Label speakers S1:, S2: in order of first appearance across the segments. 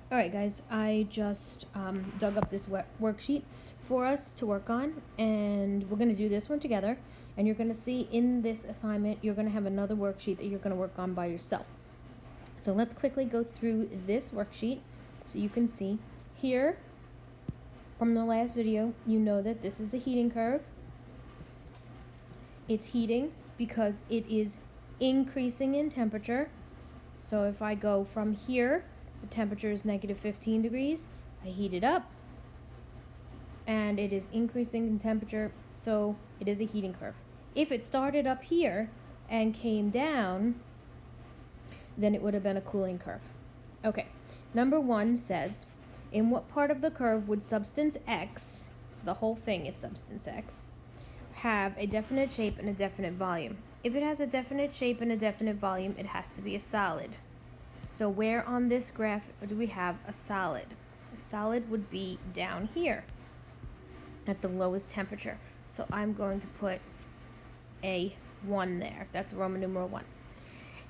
S1: Alright guys, I just dug up this worksheet for us to work on, and we're going to do this one together, and you're going to see in this assignment you're going to have another worksheet that you're going to work on by yourself. So let's quickly go through this worksheet so you can see. Here, from the last video, you know that this is a heating curve. It's heating because it is increasing in temperature. So if I go from here, the temperature is negative 15 degrees. I heat it up, and it is increasing in temperature, so it is a heating curve. If it started up here and came down, then it would have been a cooling curve. Okay, number 1 says, in what part of the curve would substance X, so the whole thing is substance X, have a definite shape and a definite volume? If it has a definite shape and a definite volume, it has to be a solid. So where on this graph do we have a solid? A solid would be down here at the lowest temperature. So I'm going to put a 1 there. That's Roman numeral 1.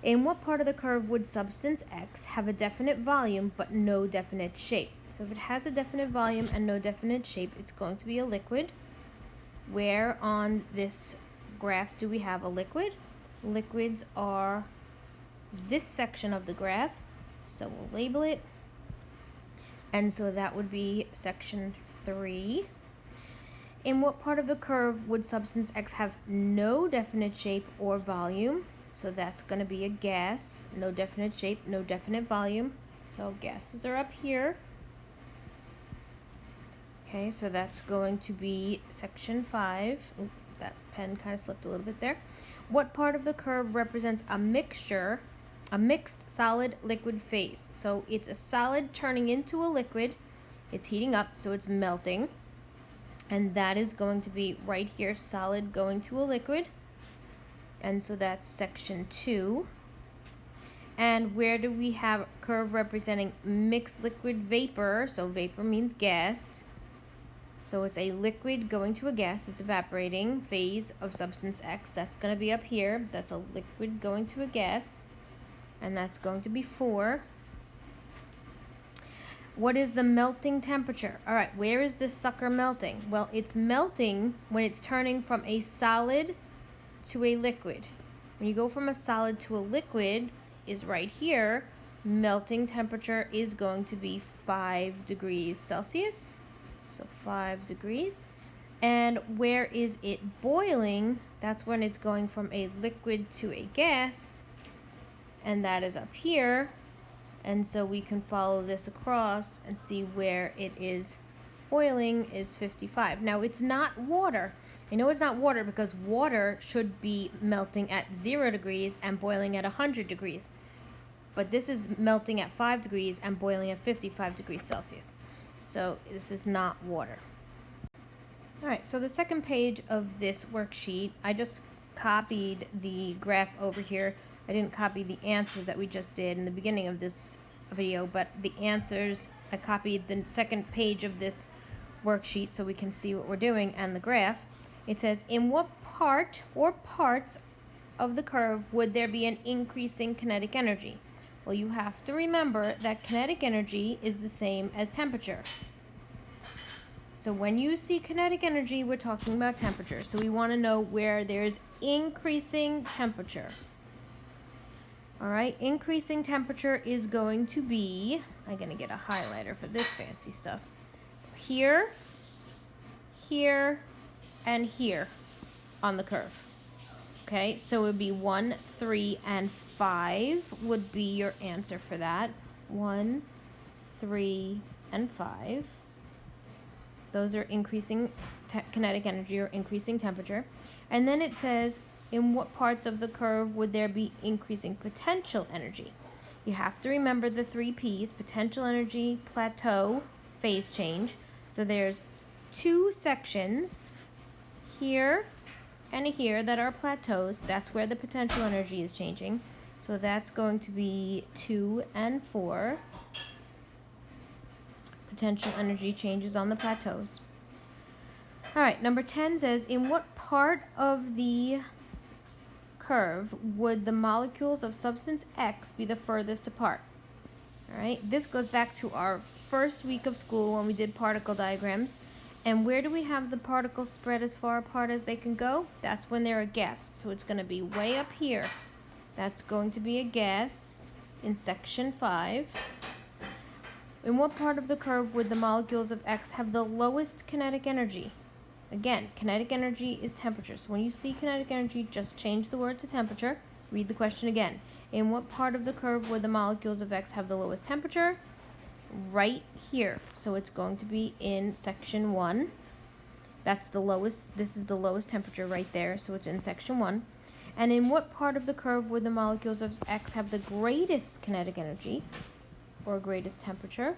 S1: In what part of the curve would substance X have a definite volume but no definite shape? So if it has a definite volume and no definite shape, it's going to be a liquid. Where on this graph do we have a liquid? Liquids are this section of the graph, so we'll label it, and so that would be section 3. In what part of the curve would substance X have no definite shape or volume? So that's going to be a gas. No definite shape, no definite volume, so gases are up here. Okay, so that's going to be section 5. Ooh, that pen kind of slipped a little bit there. What part of the curve represents a mixture, a mixed solid liquid phase? So it's a solid turning into a liquid. It's heating up, so it's melting. And that is going to be right here, solid going to a liquid. And so that's section 2. And where do we have a curve representing mixed liquid vapor? So vapor means gas. So it's a liquid going to a gas. It's evaporating phase of substance X. That's going to be up here. That's a liquid going to a gas. And that's going to be 4. What is the melting temperature? All right, where is this sucker melting? Well, it's melting when it's turning from a solid to a liquid. When you go from a solid to a liquid is right here. Melting temperature is going to be 5 degrees Celsius. So 5 degrees. And where is it boiling? That's when it's going from a liquid to a gas. And that is up here. And so we can follow this across and see where it is boiling is 55. Now it's not water. I know it's not water because water should be melting at 0 degrees and boiling at 100 degrees. But this is melting at 5 degrees and boiling at 55 degrees Celsius. So this is not water. Alright, so the second page of this worksheet, I just copied the graph over here. I didn't copy the answers that we just did in the beginning of this video, but the answers, I copied the second page of this worksheet so we can see what we're doing, and the graph. It says, in what part or parts of the curve would there be an increasing kinetic energy? Well, you have to remember that kinetic energy is the same as temperature. So when you see kinetic energy, we're talking about temperature. So we want to know where there's increasing temperature. All right, increasing temperature is going to be, I'm going to get a highlighter for this fancy stuff, here, here, and here on the curve. Okay, so it would be 1, 3, and 5 would be your answer for that. 1, 3, and 5. Those are increasing kinetic energy or increasing temperature. And then it says, in what parts of the curve would there be increasing potential energy? You have to remember the 3 P's, potential energy, plateau, phase change. So there's 2 sections here and here that are plateaus. That's where the potential energy is changing. So that's going to be 2 and 4. Potential energy changes on the plateaus. All right, number 10 says, in what part of the curve would the molecules of substance X be the furthest apart? All right, this goes back to our first week of school when we did particle diagrams. And where do we have the particles spread as far apart as they can go? That's when they're a gas. So it's going to be way up here. That's going to be a gas in section 5. In what part of the curve would the molecules of X have the lowest kinetic energy? Again, kinetic energy is temperature. So when you see kinetic energy, just change the word to temperature. Read the question again. In what part of the curve would the molecules of X have the lowest temperature? Right here. So it's going to be in section 1. That's the lowest, this is the lowest temperature right there, so it's in section 1. And in what part of the curve would the molecules of X have the greatest kinetic energy or greatest temperature?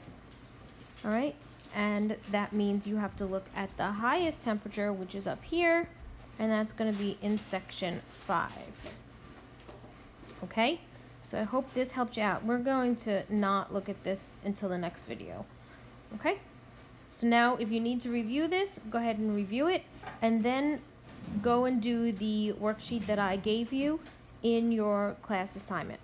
S1: All right, and that means you have to look at the highest temperature, which is up here, and that's going to be in section 5. Okay? So I hope this helped you out. We're going to not look at this until the next video. Okay? So now if you need to review this, go ahead and review it. And then go and do the worksheet that I gave you in your class assignment.